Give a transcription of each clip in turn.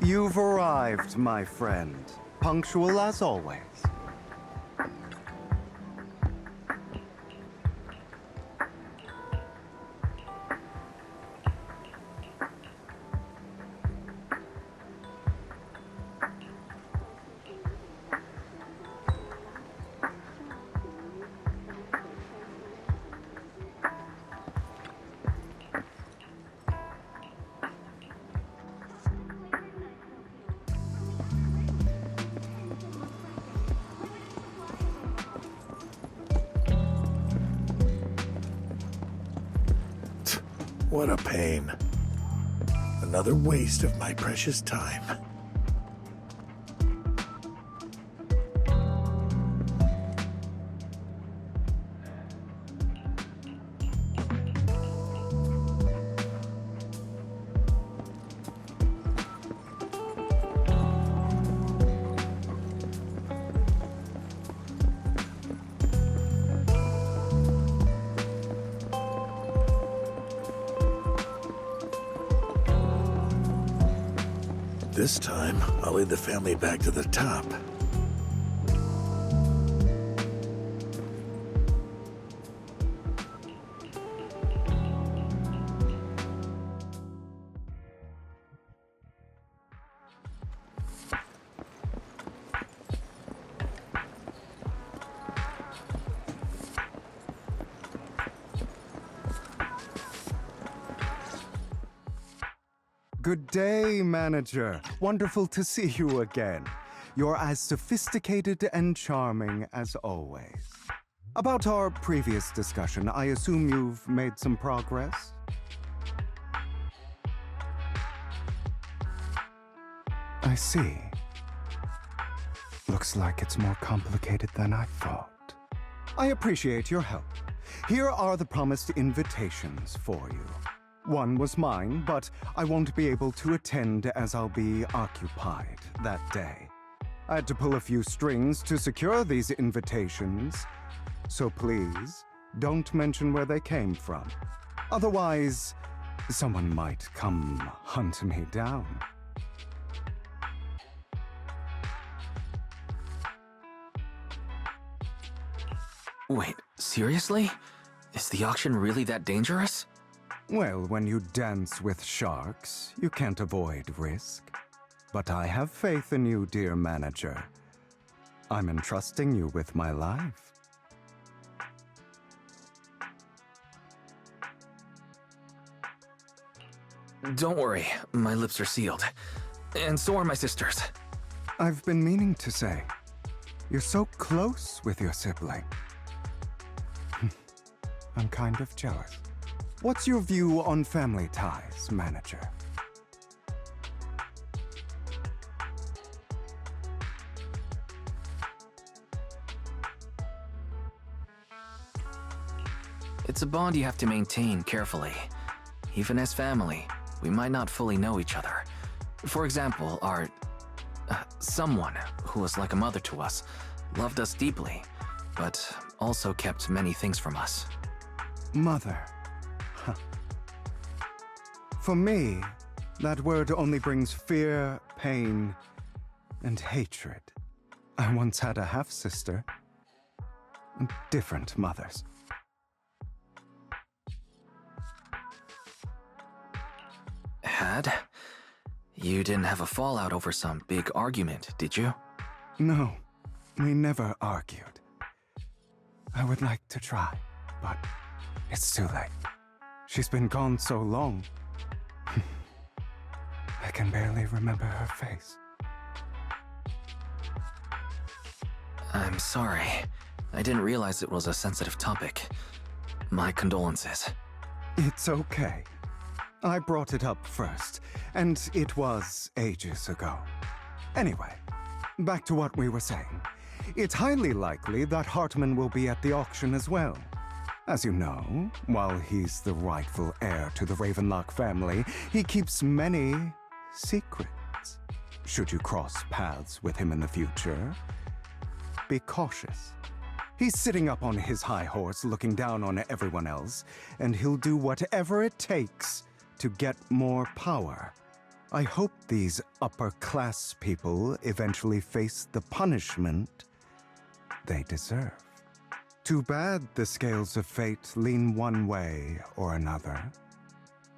You've arrived, my friend. Punctual as always. What a pain. Another waste of my precious time. This time, I'll lead the family back to the top. Good day, manager. Wonderful to see you again. You're as sophisticated and charming as always. About our previous discussion, I assume you've made some progress? I see. Looks like it's more complicated than I thought. I appreciate your help. Here are the promised invitations for you. One was mine, but I won't be able to attend as I'll be occupied that day. I had to pull a few strings to secure these invitations, so please don't mention where they came from. Otherwise, someone might come hunt me down. Wait, seriously? Is the auction really that dangerous? Well, when you dance with sharks, you can't avoid risk. But I have faith in you, dear manager. I'm entrusting you with my life. Don't worry, my lips are sealed. And so are my sisters. I've been meaning to say, you're so close with your sibling. I'm kind of jealous. What's your view on family ties, manager? It's a bond you have to maintain carefully. Even as family, we might not fully know each other. For example, our... someone who was like a mother to us, loved us deeply, but also kept many things from us. Mother. Huh. For me, that word only brings fear, pain, and hatred. I once had a half-sister. Different mothers. Had? You didn't have a fallout over some big argument, did you? No, we never argued. I would like to try, but it's too late. She's been gone so long. I can barely remember her face. I'm sorry. I didn't realize it was a sensitive topic. My condolences. It's okay. I brought it up first, and it was ages ago. Anyway, back to what we were saying. It's highly likely that Hartman will be at the auction as well. As you know, while he's the rightful heir to the Ravenlock family, he keeps many secrets. Should you cross paths with him in the future, be cautious. He's sitting up on his high horse looking down on everyone else, and he'll do whatever it takes to get more power. I hope these upper-class people eventually face the punishment they deserve. Too bad the scales of fate lean one way or another,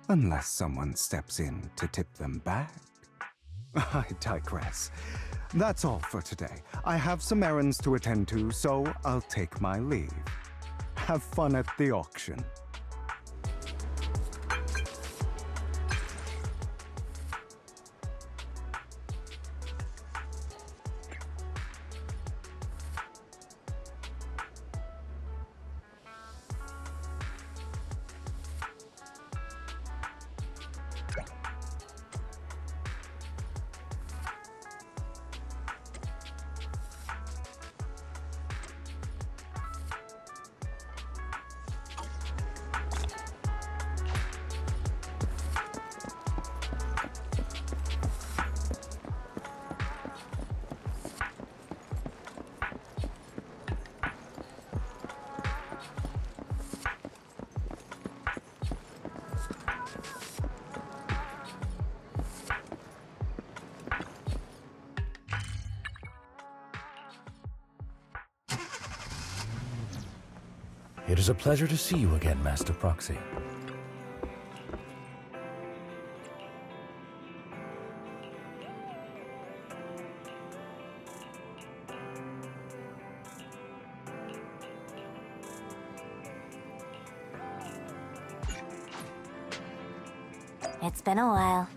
unless someone steps in to tip them back. I digress. That's all for today. I have some errands to attend to, so I'll take my leave. Have fun at the auction. It is a pleasure to see you again, Master Proxy. It's been a while.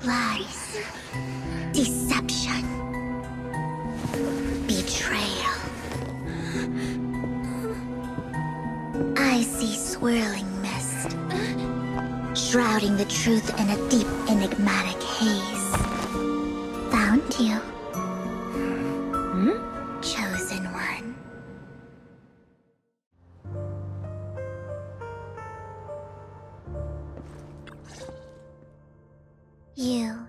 Lies, deception, betrayal. I see swirling mist, shrouding the truth in a deep, enigmatic haze. Found you. Chosen one. You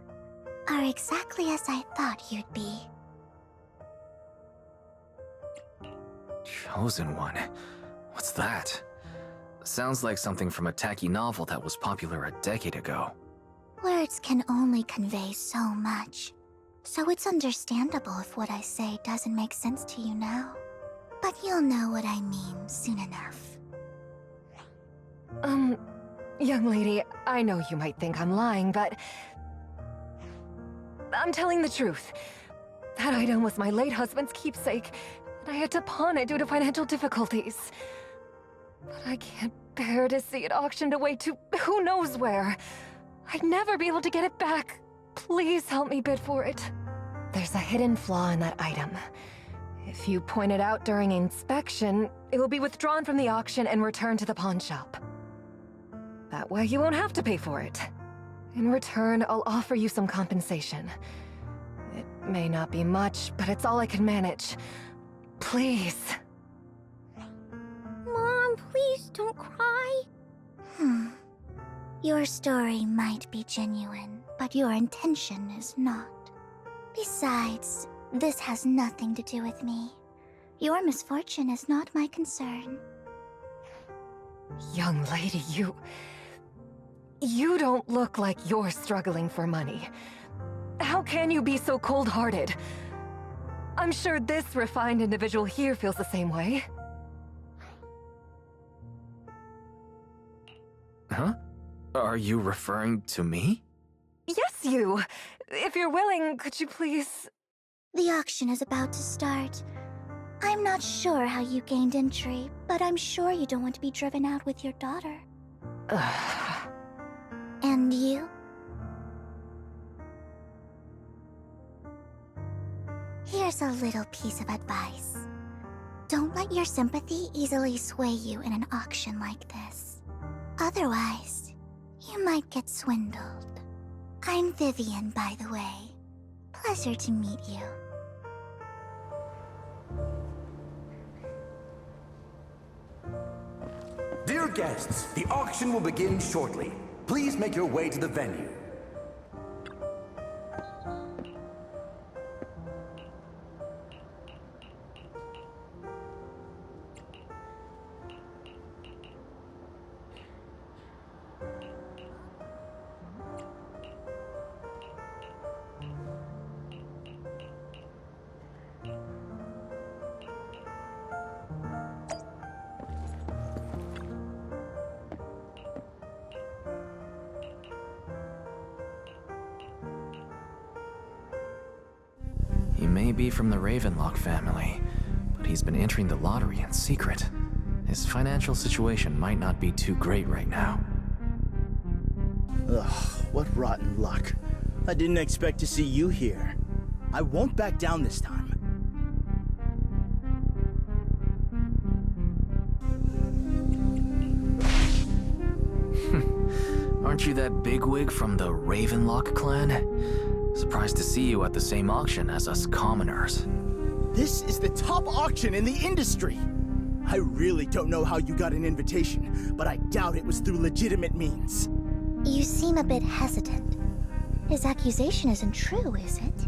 are exactly as I thought you'd be. Chosen one? What's that? Sounds like something from a tacky novel that was popular a decade ago. Words can only convey so much, so it's understandable if what I say doesn't make sense to you now. But you'll know what I mean soon enough. Young lady, I know you might think I'm lying, but I'm telling the truth. That item was my late husband's keepsake, and I had to pawn it due to financial difficulties. But I can't bear to see it auctioned away to who knows where. I'd never be able to get it back. Please help me bid for it. There's a hidden flaw in that item. If you point it out during inspection, it will be withdrawn from the auction and returned to the pawn shop. That way you won't have to pay for it. In return, I'll offer you some compensation. It may not be much, but it's all I can manage. Please. Mom, please don't cry. Your story might be genuine, but your intention is not. Besides, this has nothing to do with me. Your misfortune is not my concern. Young lady, You don't look like you're struggling for money. How can you be so cold-hearted? I'm sure this refined individual here feels the same way. Huh? Are you referring to me? Yes, you! If you're willing, could you please... The auction is about to start. I'm not sure how you gained entry, but I'm sure you don't want to be driven out with your daughter. And you? Here's a little piece of advice. Don't let your sympathy easily sway you in an auction like this. Otherwise, you might get swindled. I'm Vivian, by the way. Pleasure to meet you. Dear guests, the auction will begin shortly. Please make your way to the venue. He may be from the Ravenlock family, but he's been entering the lottery in secret. His financial situation might not be too great right now. Ugh, what rotten luck. I didn't expect to see you here. I won't back down this time. Aren't you that bigwig from the Ravenlock clan? Surprised to see you at the same auction as us commoners. This is the top auction in the industry. I really don't know how you got an invitation, but I doubt it was through legitimate means. You seem a bit hesitant. His accusation isn't true, is it?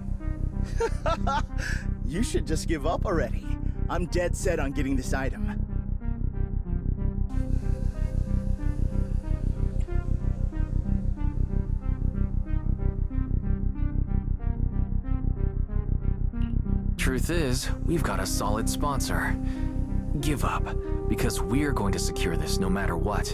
You should just give up already. I'm dead set on getting this item. Truth is, we've got a solid sponsor. Give up, because we're going to secure this no matter what.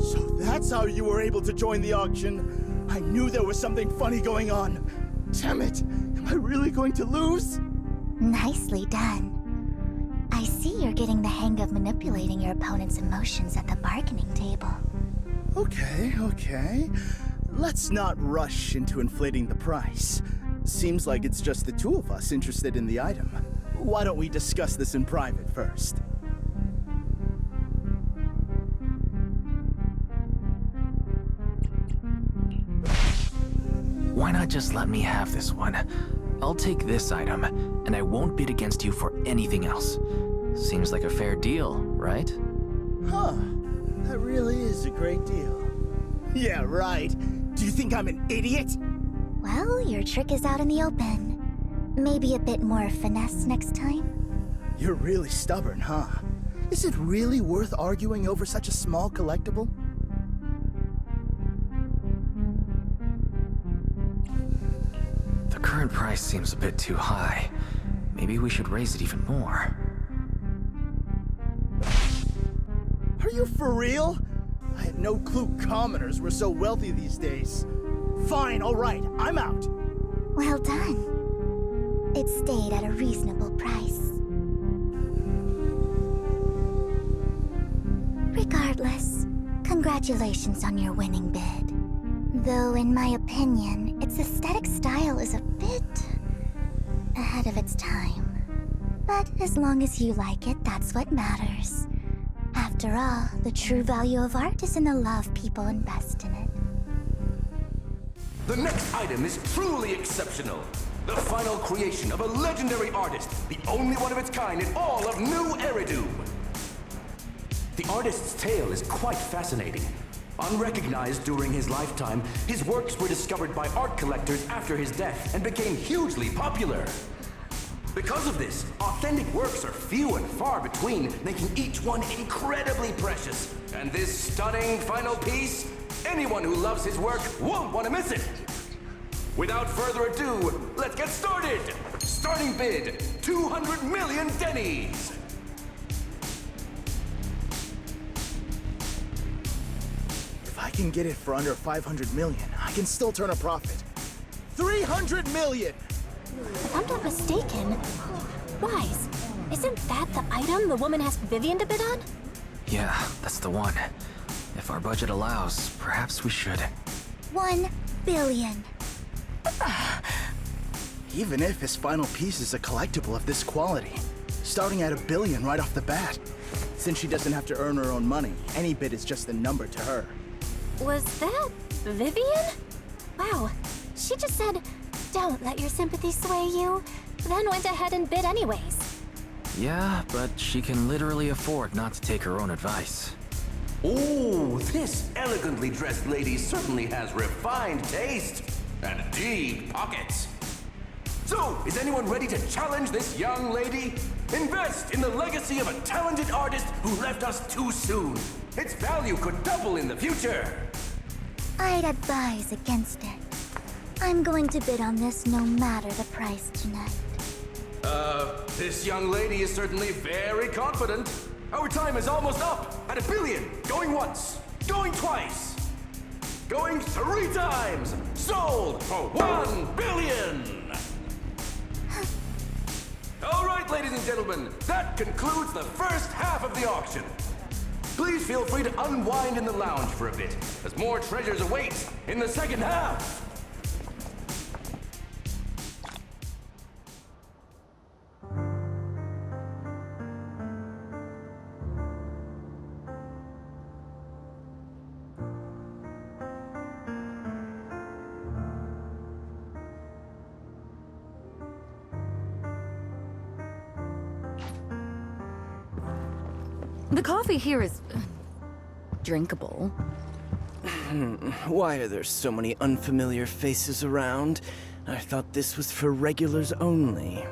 So that's how you were able to join the auction? I knew there was something funny going on. Damn it! Am I really going to lose? Nicely done. I see you're getting the hang of manipulating your opponent's emotions at the bargaining table. Okay. Let's not rush into inflating the price. Seems like it's just the two of us interested in the item. Why don't we discuss this in private first? Why not just let me have this one? I'll take this item, and I won't bid against you for anything else. Seems like a fair deal, right? Huh. That really is a great deal. Yeah, right. Do you think I'm an idiot? Well, your trick is out in the open. Maybe a bit more finesse next time? You're really stubborn, huh? Is it really worth arguing over such a small collectible? The current price seems a bit too high. Maybe we should raise it even more. Are you for real? I had no clue commoners were so wealthy these days. Fine, all right, I'm out. Well done. It stayed at a reasonable price. Regardless, congratulations on your winning bid. Though, in my opinion, its aesthetic style is a bit ahead of its time. But as long as you like it, that's what matters. After all, the true value of art is in the love people invest in it. The next item is truly exceptional. The final creation of a legendary artist, the only one of its kind in all of New Eridu. The artist's tale is quite fascinating. Unrecognized during his lifetime, his works were discovered by art collectors after his death and became hugely popular. Because of this, authentic works are few and far between, making each one incredibly precious. And this stunning final piece, anyone who loves his work won't want to miss it. Without further ado, let's get started! Starting bid, 200 million dennies! If I can get it for under 500 million, I can still turn a profit. 300 million! If I'm not mistaken, Wise, isn't that the item the woman asked Vivian to bid on? Yeah, that's the one. If our budget allows, perhaps we should. 1 billion. Even if his final piece is a collectible of this quality, starting at $1 billion right off the bat, Since she doesn't have to earn her own money, any bid is just a number to her. Was that Vivian? Wow, she just said, "Don't let your sympathy sway you," then went ahead and bid anyways. Yeah, but she can literally afford not to take her own advice. Oh, this elegantly dressed lady certainly has refined taste and deep pockets. So, is anyone ready to challenge this young lady? Invest in the legacy of a talented artist who left us too soon. Its value could double in the future. I'd advise against it. I'm going to bid on this no matter the price tonight. This young lady is certainly very confident. Our time is almost up at 1 billion. Going once, going twice, going 3 times. Sold for 1 billion. All right, ladies and gentlemen, that concludes the first half of the auction. Please feel free to unwind in the lounge for a bit, as more treasures await in the second half. The coffee here is drinkable. Why are there so many unfamiliar faces around? I thought this was for regulars only.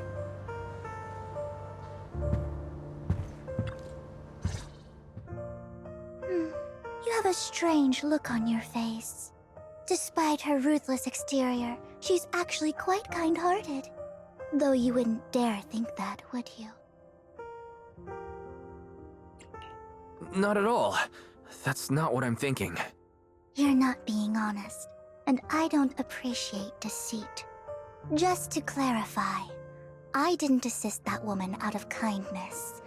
You have a strange look on your face. Despite her ruthless exterior, she's actually quite kind-hearted. Though you wouldn't dare think that, would you? Not at all. That's not what I'm thinking. You're not being honest, and I don't appreciate deceit. Just to clarify, I didn't assist that woman out of kindness,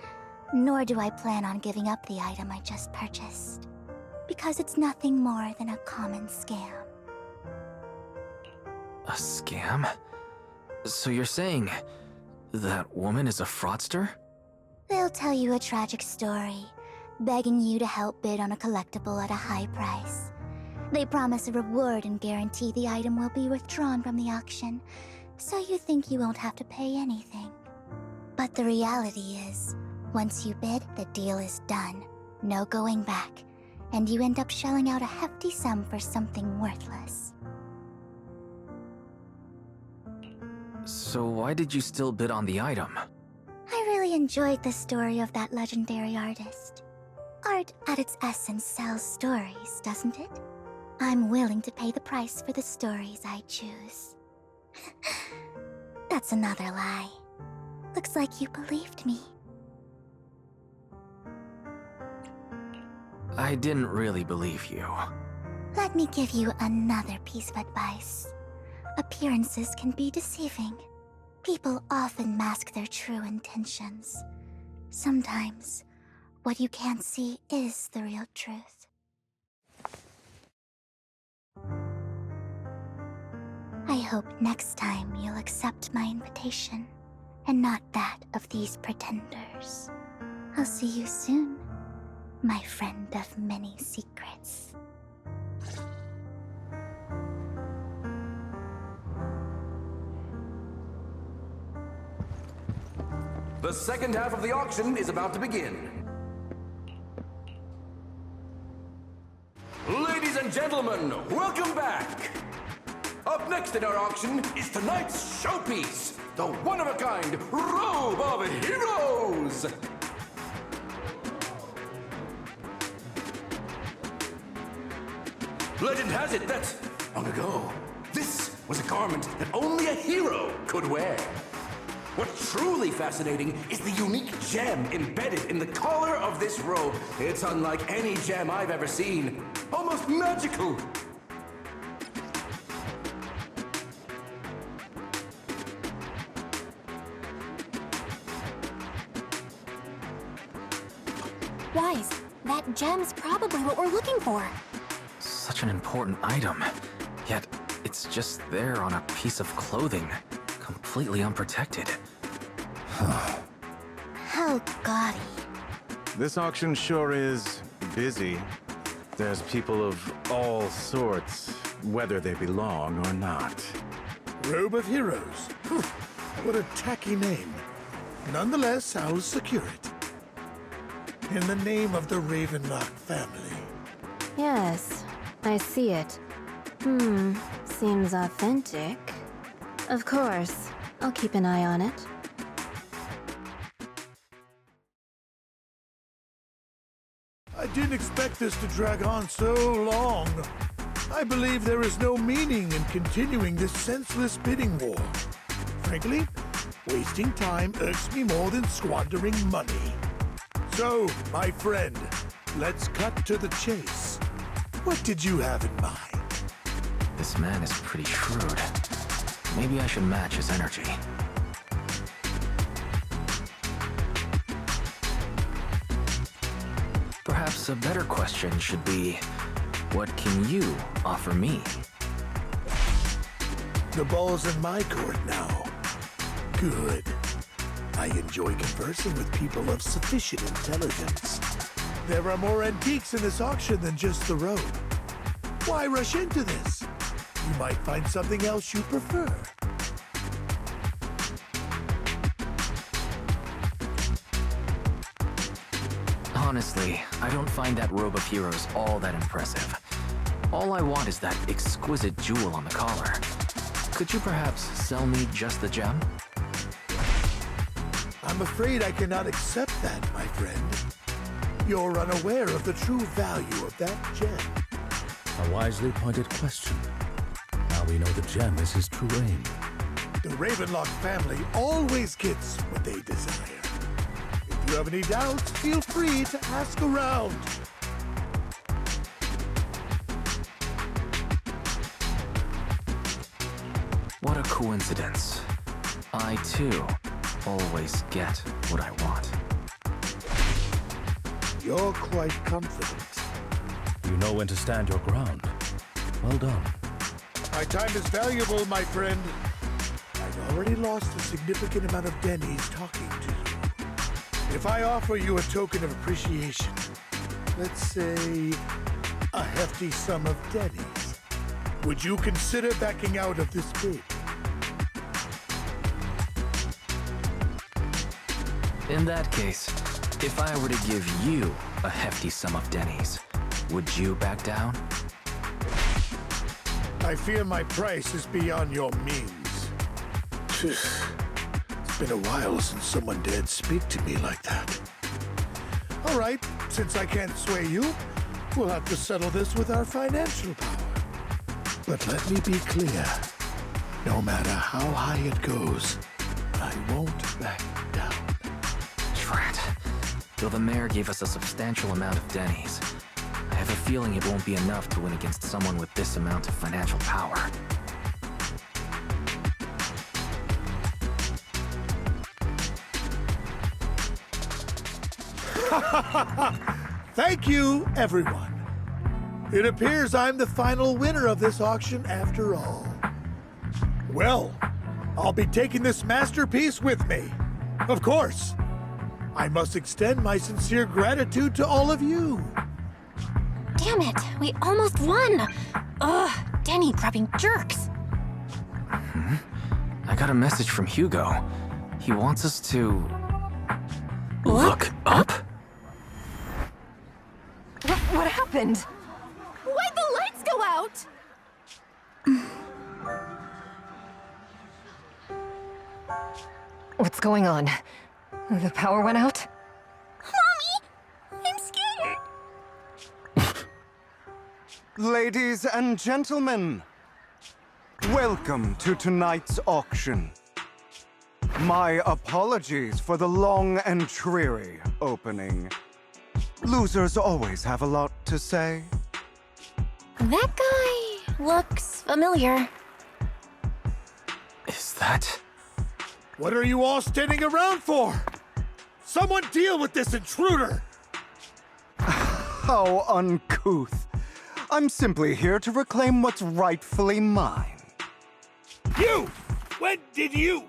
nor do I plan on giving up the item I just purchased, because it's nothing more than a common scam. A scam? So you're saying that woman is a fraudster? They'll tell you a tragic story, begging you to help bid on a collectible at a high price. They promise a reward and guarantee the item will be withdrawn from the auction, so you think you won't have to pay anything. But the reality is, once you bid, the deal is done. No going back, and you end up shelling out a hefty sum for something worthless. So why did you still bid on the item? I really enjoyed the story of that legendary artist. Art, at its essence, sells stories, doesn't it? I'm willing to pay the price for the stories I choose. That's another lie. Looks like you believed me. I didn't really believe you. Let me give you another piece of advice. Appearances can be deceiving. People often mask their true intentions. Sometimes, what you can't see is the real truth. I hope next time you'll accept my invitation, and not that of these pretenders. I'll see you soon, my friend of many secrets. The second half of the auction is about to begin. Ladies and gentlemen, welcome back! Up next in our auction is tonight's showpiece, the one-of-a-kind Robe of Heroes! Legend has it that, long ago, this was a garment that only a hero could wear. What's truly fascinating is the unique gem embedded in the collar of this robe. It's unlike any gem I've ever seen. Almost magical. Wise, that gem's probably what we're looking for. Such an important item, yet it's just there on a piece of clothing, completely unprotected. How gaudy. This auction sure is busy. There's people of all sorts, whether they belong or not. Robe of Heroes. Phew, what a tacky name. Nonetheless, I'll secure it. In the name of the Ravenlock family. Yes, I see it. Seems authentic. Of course, I'll keep an eye on it. I didn't expect this to drag on so long. I believe there is no meaning in continuing this senseless bidding war. Frankly, wasting time irks me more than squandering money. So, my friend, let's cut to the chase. What did you have in mind? This man is pretty shrewd. Maybe I should match his energy. Perhaps a better question should be, what can you offer me? The ball's in my court now. Good. I enjoy conversing with people of sufficient intelligence. There are more antiques in this auction than just the robe. Why rush into this? You might find something else you prefer. Honestly, I don't find that robe of heroes all that impressive. All I want is that exquisite jewel on the collar. Could you perhaps sell me just the gem? I'm afraid I cannot accept that, my friend. You're unaware of the true value of that gem. A wisely pointed question. Now we know the gem is his true aim. The Ravenlock family always gets what they desire. If you have any doubts, feel free to ask around. What a coincidence. I, too, always get what I want. You're quite confident. You know when to stand your ground. Well done. My time is valuable, my friend. I've already lost a significant amount of Denny's talking to you. If I offer you a token of appreciation, let's say a hefty sum of Denny's, would you consider backing out of this bid? In that case, if I were to give you a hefty sum of Denny's, would you back down? I fear my price is beyond your means. It's been a while since someone dared speak to me like that. All right, since I can't sway you, we'll have to settle this with our financial power. But let me be clear. No matter how high it goes, I won't back down. Drat. Though the mayor gave us a substantial amount of Denny's, I have a feeling it won't be enough to win against someone with this amount of financial power. Thank you, everyone. It appears I'm the final winner of this auction after all. Well, I'll be taking this masterpiece with me. Of course. I must extend my sincere gratitude to all of you. Damn it, we almost won! Ugh, Denny grabbing jerks. I got a message from Hugo. He wants us to... Look up? What happened? Why'd the lights go out? What's going on? The power went out? Mommy! I'm scared! Ladies and gentlemen, welcome to tonight's auction. My apologies for the long and dreary opening. Losers always have a lot to say. That guy looks familiar. Is that... What are you all standing around for? Someone deal with this intruder! How uncouth. I'm simply here to reclaim what's rightfully mine. You! When did you?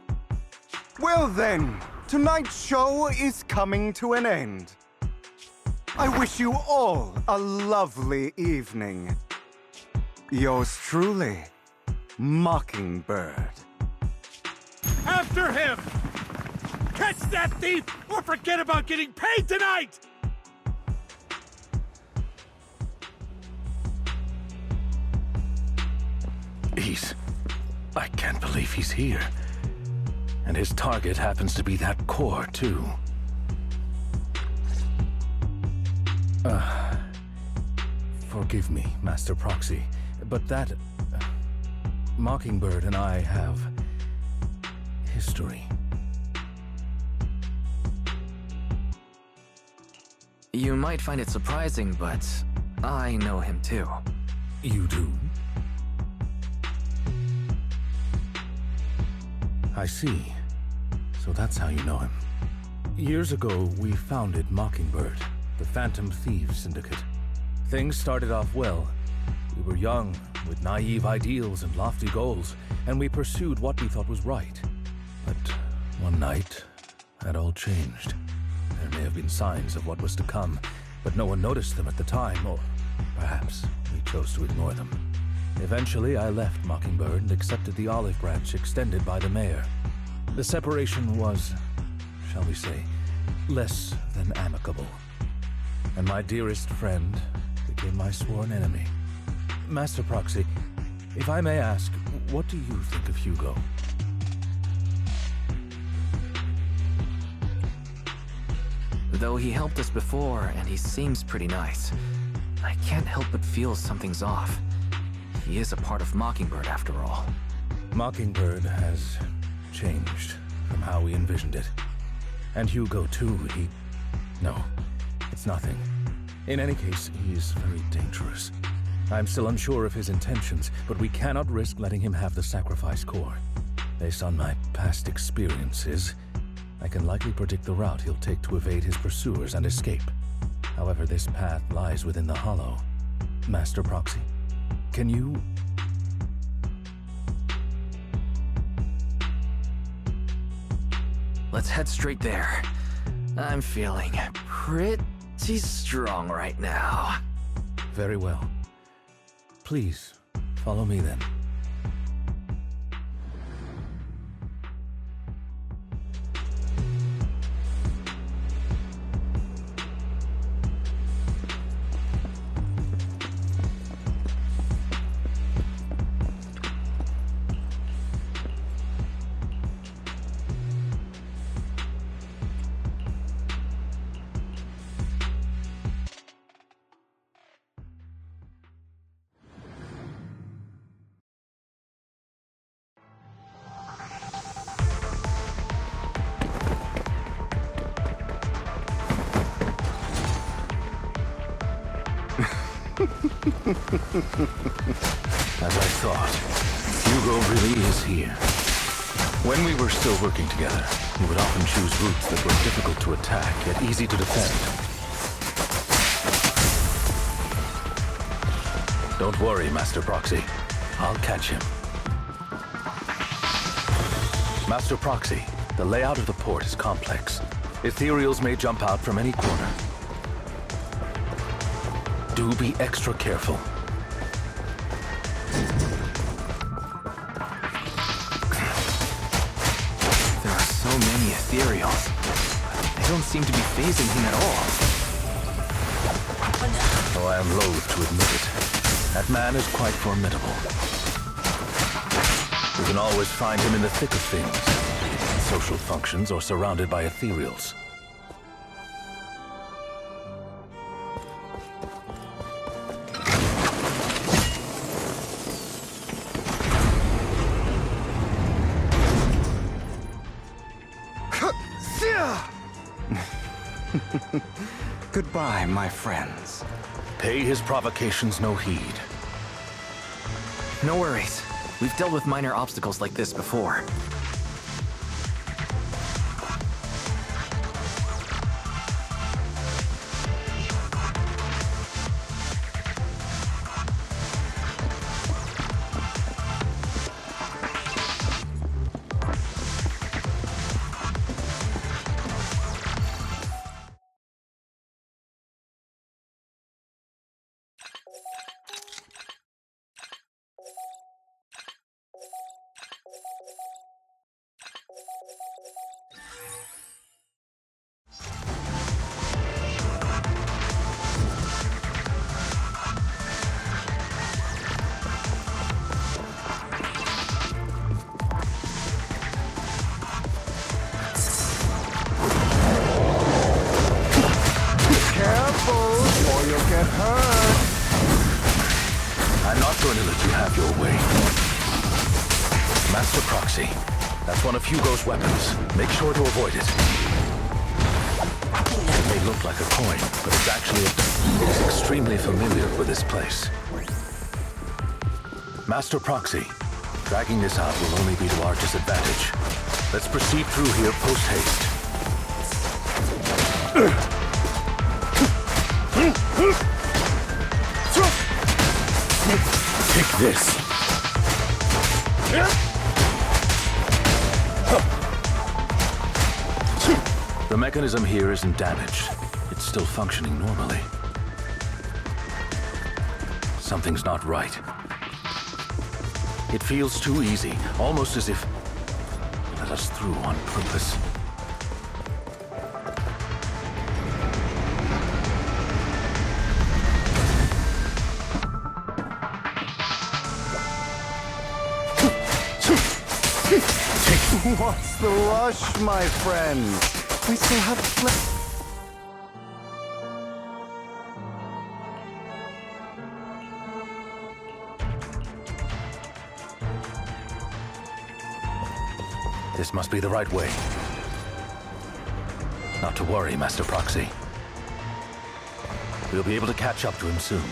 Well then, tonight's show is coming to an end. I wish you all a lovely evening. Yours truly, Mockingbird. After him! Catch that thief or forget about getting paid tonight! I can't believe he's here. And his target happens to be that core, too. Forgive me, Master Proxy, but that... Mockingbird and I have... history. You might find it surprising, but I know him too. You do? I see. So that's how you know him. Years ago, we founded Mockingbird, the Phantom Thieves Syndicate. Things started off well. We were young, with naive ideals and lofty goals, and we pursued what we thought was right. But one night, that all changed. There may have been signs of what was to come, but no one noticed them at the time, or perhaps we chose to ignore them. Eventually, I left Mockingbird and accepted the olive branch extended by the mayor. The separation was, shall we say, less than amicable. And my dearest friend became my sworn enemy. Master Proxy, if I may ask, what do you think of Hugo? Though he helped us before, and he seems pretty nice, I can't help but feel something's off. He is a part of Mockingbird, after all. Mockingbird has changed from how we envisioned it. And Hugo, too, No, it's nothing. In any case, he is very dangerous. I'm still unsure of his intentions, but we cannot risk letting him have the sacrifice core. Based on my past experiences, I can likely predict the route he'll take to evade his pursuers and escape. However, this path lies within the Hollow. Master Proxy, can you... Let's head straight there. I'm feeling pretty strong right now. Very well. Please, follow me then. As I thought, Hugo really is here. When we were still working together, he would often choose routes that were difficult to attack, yet easy to defend. Don't worry, Master Proxy. I'll catch him. Master Proxy, the layout of the port is complex. Ethereals may jump out from any corner. Do be extra careful. There are so many ethereals. They don't seem to be phasing him at all. Though I am loath to admit it, that man is quite formidable. You can always find him in the thick of things, social functions or surrounded by ethereals. Goodbye, my friends. Pay his provocations no heed. No worries. We've dealt with minor obstacles like this before. I'm not going to let you have your way. Master Proxy, that's one of Hugo's weapons. Make sure to avoid it. It may look like a coin, but it's actually It is extremely familiar with this place. Master Proxy, dragging this out will only be to our disadvantage. Let's proceed through here post-haste. Take this. The mechanism here isn't damaged. It's still functioning normally. Something's not right. It feels too easy, almost as if it let us through on purpose. What's the rush, my friend? We still have This must be the right way. Not to worry, Master Proxy. We'll be able to catch up to him soon.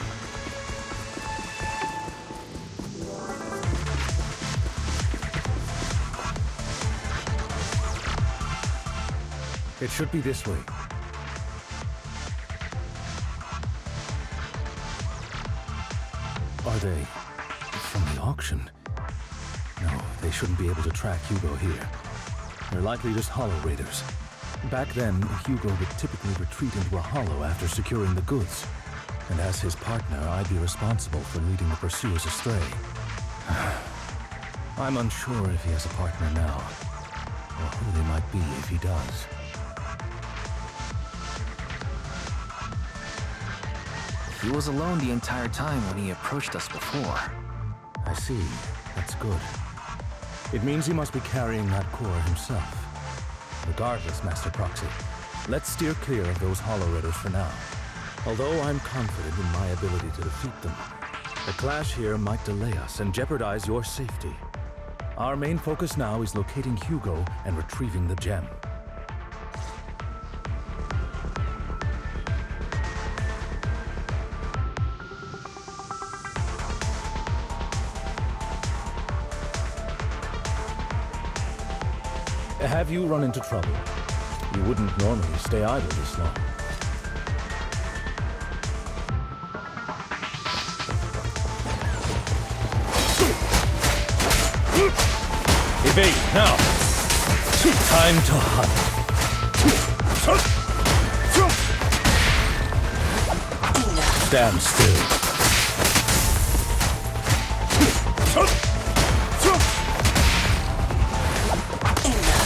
It should be this way. Are they from the auction? No, they shouldn't be able to track Hugo here. They're likely just hollow raiders. Back then, Hugo would typically retreat into a hollow after securing the goods. And as his partner, I'd be responsible for leading the pursuers astray. I'm unsure if he has a partner now, or who they might be if he does. He was alone the entire time when he approached us before. I see. That's good. It means he must be carrying that core himself. Regardless, Master Proxy, let's steer clear of those Hollow Raiders for now. Although I'm confident in my ability to defeat them, the clash here might delay us and jeopardize your safety. Our main focus now is locating Hugo and retrieving the gem. Have you run into trouble? You wouldn't normally stay idle this long. Evade, now! Time to hunt. Stand still.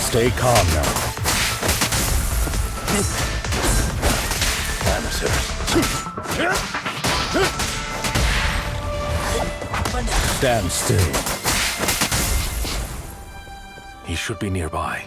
Stay calm now. Answers. Stand still. He should be nearby.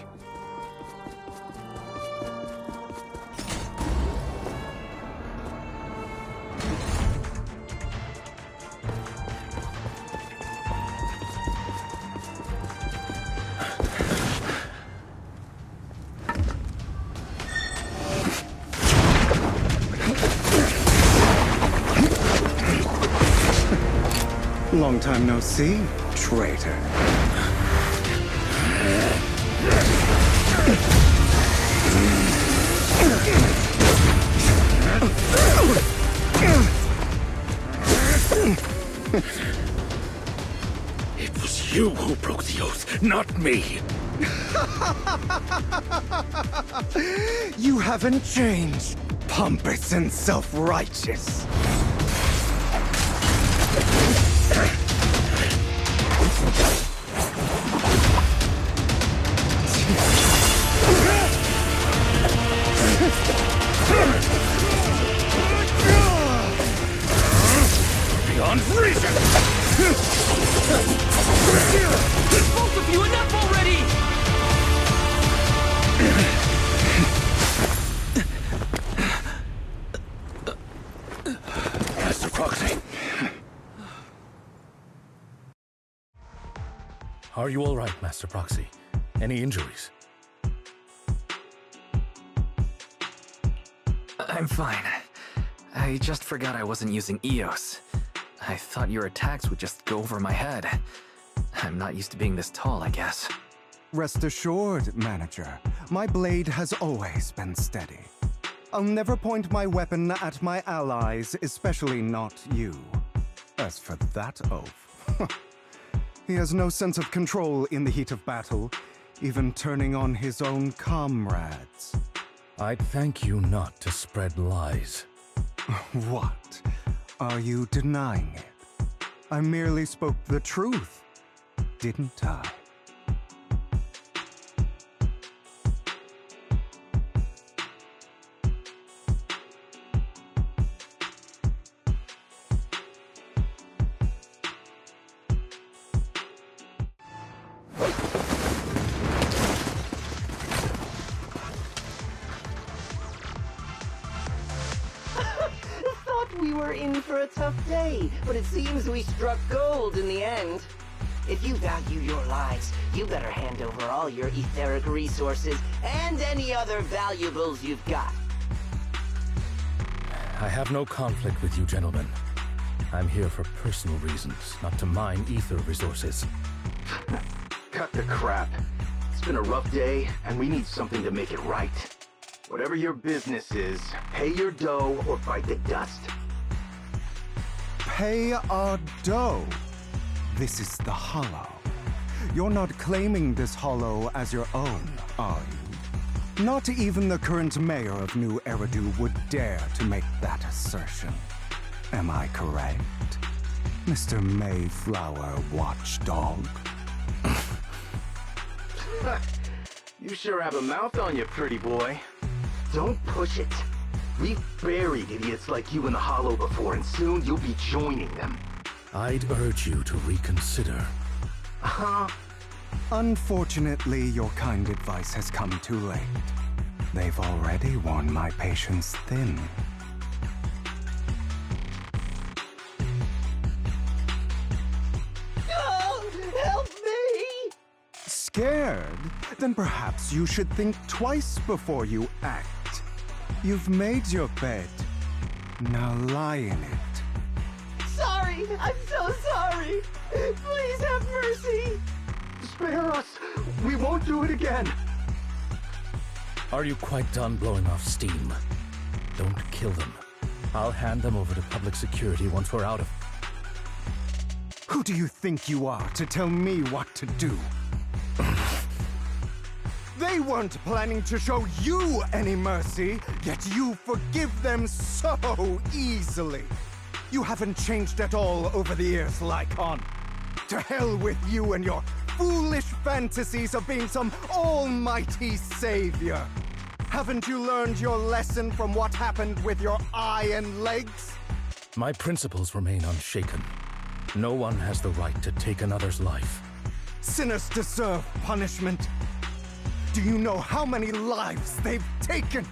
Long time no see, traitor. It was you who broke the oath, not me. You haven't changed, pompous and self-righteous. Beyond reason! Both of you, enough already! Master Proxy. Are you all right, Master Proxy? Any injuries? I'm fine. I just forgot I wasn't using EOS. I thought your attacks would just go over my head. I'm not used to being this tall, I guess. Rest assured, Manager, my blade has always been steady. I'll never point my weapon at my allies, especially not you. As for that oaf, he has no sense of control in the heat of battle, even turning on his own comrades. I'd thank you not to spread lies. What? Are you denying it? I merely spoke the truth, didn't I? We were in for a tough day, but it seems we struck gold in the end. If you value your lives, you better hand over all your etheric resources and any other valuables you've got. I have no conflict with you, gentlemen. I'm here for personal reasons, not to mine ether resources. Cut the crap. It's been a rough day, and we need something to make it right. Whatever your business is, pay your dough or bite the dust. Pay our dough. This is the Hollow. You're not claiming this Hollow as your own, are you? Not even the current mayor of New Eridu would dare to make that assertion. Am I correct, Mr. Mayflower Watchdog? You sure have a mouth on you, pretty boy. Don't push it. We've buried idiots like you in the Hollow before, and soon you'll be joining them. I'd urge you to reconsider. Unfortunately, your kind advice has come too late. They've already worn my patience thin. Oh, help me! Scared? Then perhaps you should think twice before you act. You've made your bed. Now lie in it. Sorry! I'm so sorry! Please have mercy! Spare us! We won't do it again! Are you quite done blowing off steam? Don't kill them. I'll hand them over to public security once we're out of... Who do you think you are to tell me what to do? They weren't planning to show you any mercy, yet you forgive them so easily. You haven't changed at all over the years, Lycon. To hell with you and your foolish fantasies of being some almighty savior. Haven't you learned your lesson from what happened with your eye and legs? My principles remain unshaken. No one has the right to take another's life. Sinners deserve punishment. Do you know how many lives they've taken?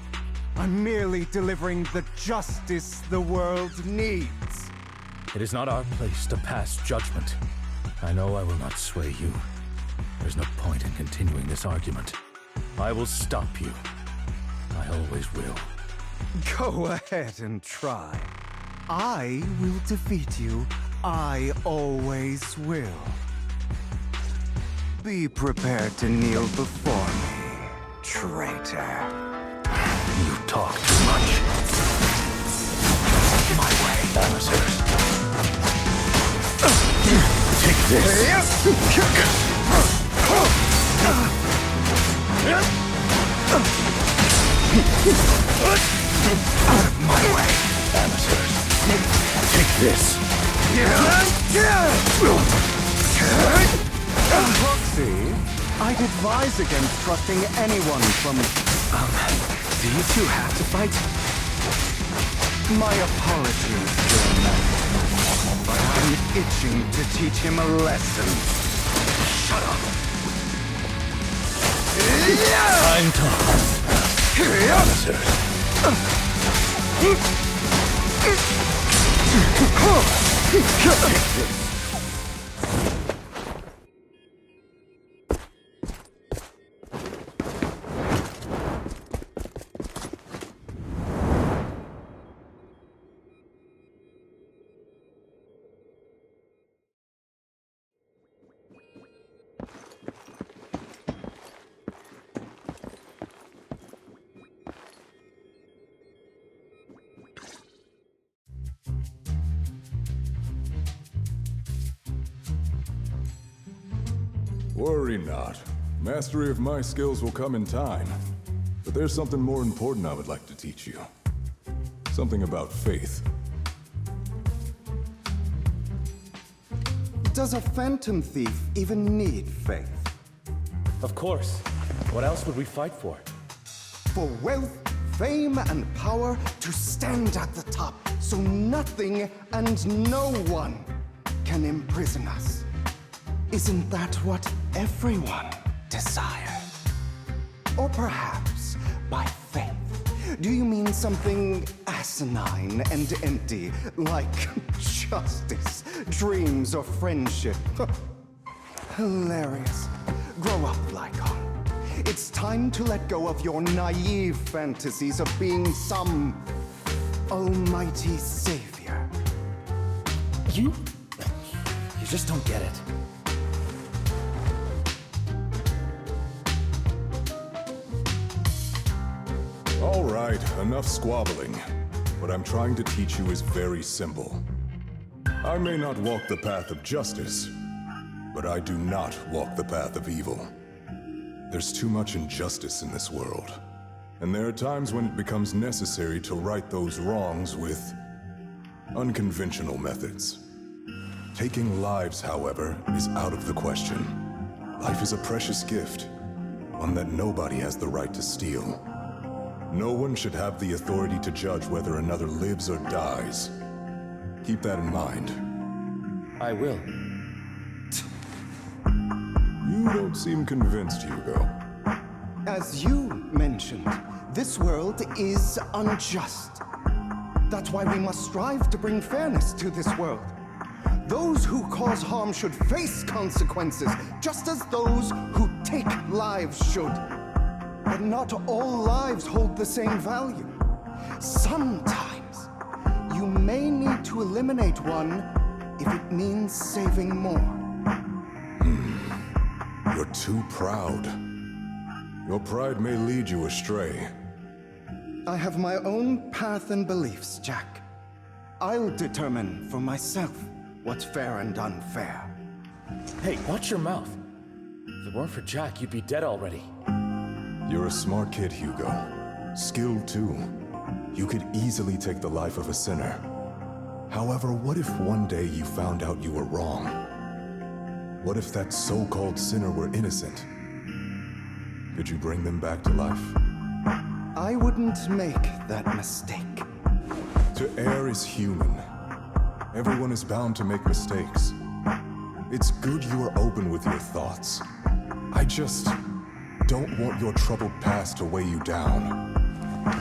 I'm merely delivering the justice the world needs. It is not our place to pass judgment. I know I will not sway you. There's no point in continuing this argument. I will stop you. I always will. Go ahead and try. I will defeat you. I always will. Be prepared to kneel before me, traitor. You talk too much. My way, Amazers. Take this. Out of my way, Amazers. Take this. Proxy, I'd advise against trusting anyone from... Do you two have to fight? My apologies, dear man. But I'm itching to teach him a lesson. Shut up! Time to hunt monsters. Worry not. Mastery of my skills will come in time. But there's something more important I would like to teach you. Something about faith. Does a phantom thief even need faith? Of course. What else would we fight for? For wealth, fame, and power to stand at the top, so nothing and no one can imprison us. Isn't that what everyone desires? Or perhaps, by faith, do you mean something asinine and empty, like justice, dreams, or friendship? Hilarious. Grow up, Lycon. It's time to let go of your naive fantasies of being some almighty savior. You just don't get it. All right, enough squabbling. What I'm trying to teach you is very simple. I may not walk the path of justice, but I do not walk the path of evil. There's too much injustice in this world, and there are times when it becomes necessary to right those wrongs with unconventional methods. Taking lives, however, is out of the question. Life is a precious gift, one that nobody has the right to steal. No one should have the authority to judge whether another lives or dies. Keep that in mind. I will. You don't seem convinced, Hugo. As you mentioned, this world is unjust. That's why we must strive to bring fairness to this world. Those who cause harm should face consequences, just as those who take lives should. But not all lives hold the same value. Sometimes, you may need to eliminate one if it means saving more. You're too proud. Your pride may lead you astray. I have my own path and beliefs, Jack. I'll determine for myself what's fair and unfair. Hey, watch your mouth. If it weren't for Jack, you'd be dead already. You're a smart kid, Hugo. Skilled too. You could easily take the life of a sinner. However, what if one day you found out you were wrong? What if that so-called sinner were innocent? Could you bring them back to life? I wouldn't make that mistake. To err is human. Everyone is bound to make mistakes. It's good you are open with your thoughts. I just don't want your troubled past to weigh you down.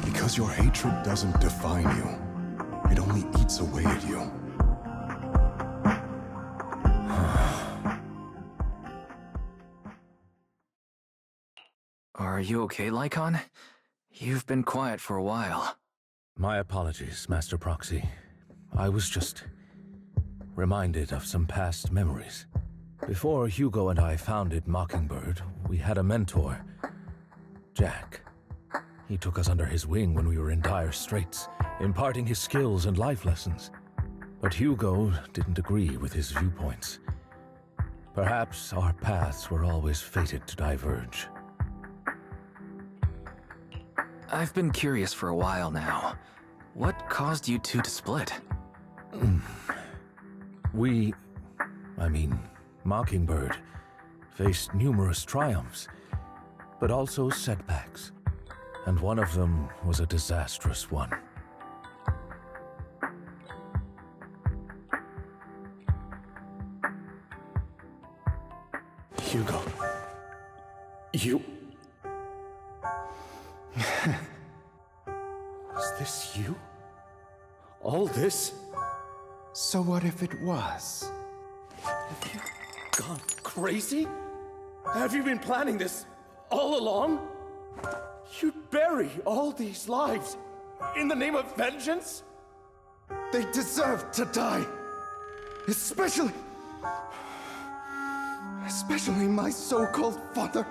Because your hatred doesn't define you. It only eats away at you. Are you okay, Lycon? You've been quiet for a while. My apologies, Master Proxy. I was just reminded of some past memories. Before Hugo and I founded Mockingbird, we had a mentor, Jack. He took us under his wing when we were in dire straits, imparting his skills and life lessons. But Hugo didn't agree with his viewpoints. Perhaps our paths were always fated to diverge. I've been curious for a while now. What caused you two to split? Mockingbird, faced numerous triumphs, but also setbacks. And one of them was a disastrous one. Hugo. You... Was this you? All this? So what if it was? Have you gone crazy? Have you been planning this all along? You'd bury all these lives in the name of vengeance? They deserve to die. Especially my so-called father.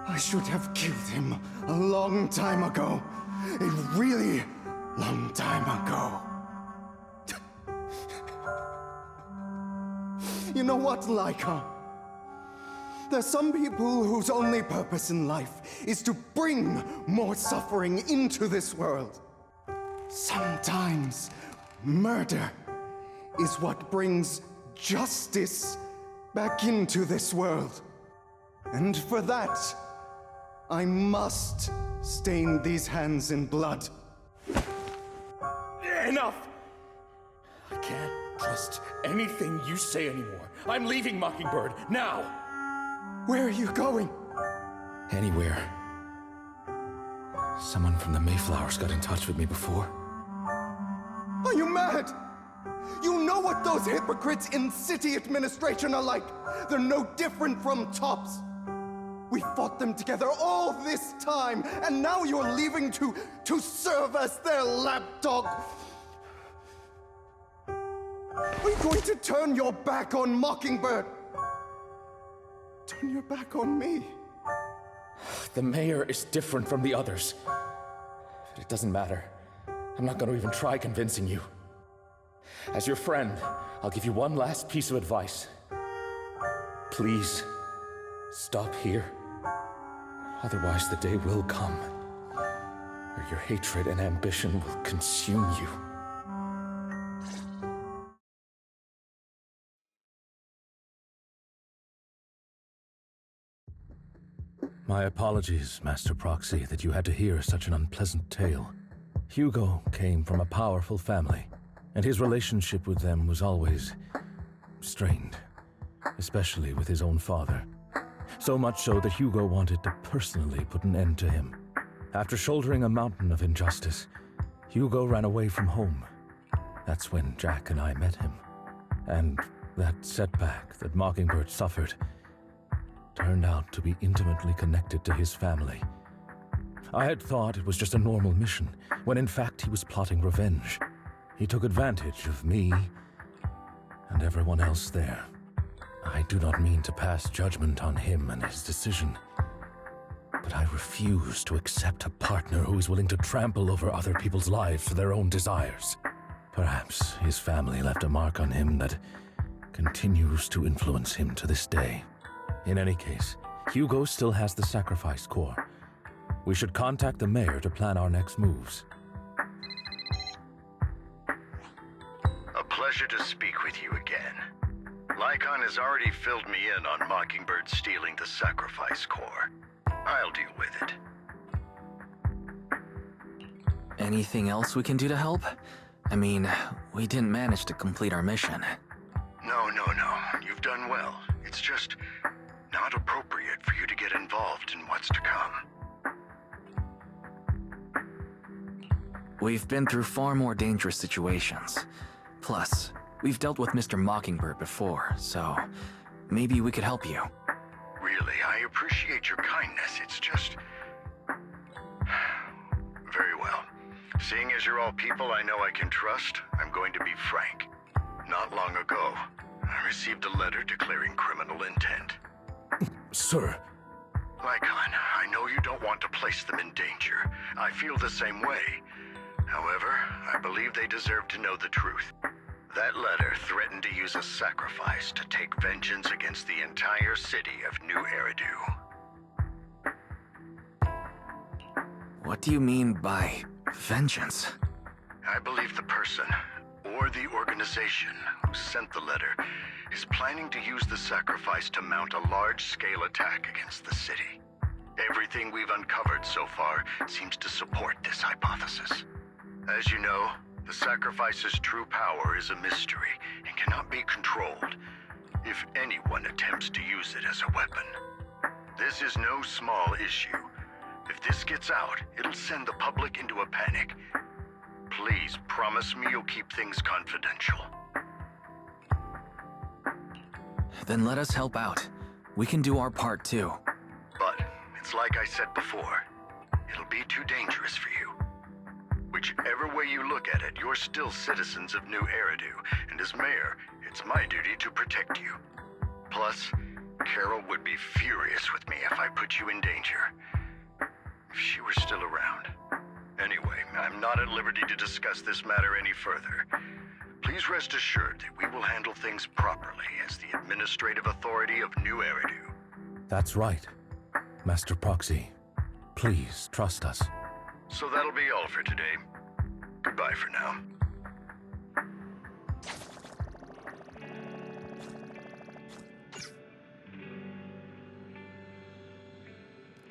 I should have killed him a long time ago. A really long time ago. You know what, Lyca? There's some people whose only purpose in life is to bring more suffering into this world. Sometimes murder is what brings justice back into this world. And for that, I must stain these hands in blood. Enough! I can't trust anything you say anymore. I'm leaving Mockingbird, now! Where are you going? Anywhere. Someone from the Mayflowers got in touch with me before. Are you mad? You know what those hypocrites in city administration are like. They're no different from tops. We fought them together all this time, and now you're leaving to serve as their lapdog. Are you going to turn your back on Mockingbird? Turn your back on me? The mayor is different from the others. But it doesn't matter. I'm not going to even try convincing you. As your friend, I'll give you one last piece of advice. Please, stop here. Otherwise, the day will come where your hatred and ambition will consume you. My apologies, Master Proxy, that you had to hear such an unpleasant tale. Hugo came from a powerful family, and his relationship with them was always strained, especially with his own father. So much so that Hugo wanted to personally put an end to him. After shouldering a mountain of injustice, Hugo ran away from home. That's when Jack and I met him. And that setback that Mockingbird suffered turned out to be intimately connected to his family. I had thought it was just a normal mission, when in fact he was plotting revenge. He took advantage of me and everyone else there. I do not mean to pass judgment on him and his decision, but I refuse to accept a partner who is willing to trample over other people's lives for their own desires. Perhaps his family left a mark on him that continues to influence him to this day. In any case, Hugo still has the sacrifice core. We should contact the mayor to plan our next moves. A pleasure to speak with you again. Lycon has already filled me in on Mockingbird stealing the sacrifice core. I'll deal with it. Anything else we can do to help? I mean, we didn't manage to complete our mission. No. You've done well. It's just not appropriate for you to get involved in what's to come. We've been through far more dangerous situations. Plus, we've dealt with Mr. Mockingbird before, so maybe we could help you. Really, I appreciate your kindness. It's just... Very well. Seeing as you're all people I know I can trust, I'm going to be frank. Not long ago, I received a letter declaring criminal intent. Sir. Lycon, I know you don't want to place them in danger. I feel the same way. However, I believe they deserve to know the truth. That letter threatened to use a sacrifice to take vengeance against the entire city of New Eridu. What do you mean by vengeance? I believe the person, or the organization who sent the letter is planning to use the sacrifice to mount a large-scale attack against the city. Everything we've uncovered so far seems to support this hypothesis. As you know, the sacrifice's true power is a mystery and cannot be controlled if anyone attempts to use it as a weapon. This is no small issue. If this gets out, it'll send the public into a panic. Please promise me you'll keep things confidential. Then let us help out. We can do our part too. But it's like I said before, it'll be too dangerous for you. Whichever way you look at it, you're still citizens of New Eridu, and as mayor, it's my duty to protect you. Plus, Carol would be furious with me if I put you in danger. If she were still around. Anyway, I'm not at liberty to discuss this matter any further. Please rest assured that we will handle things properly as the administrative authority of New Eridu. That's right. Master Proxy, please trust us. So that'll be all for today. Goodbye for now.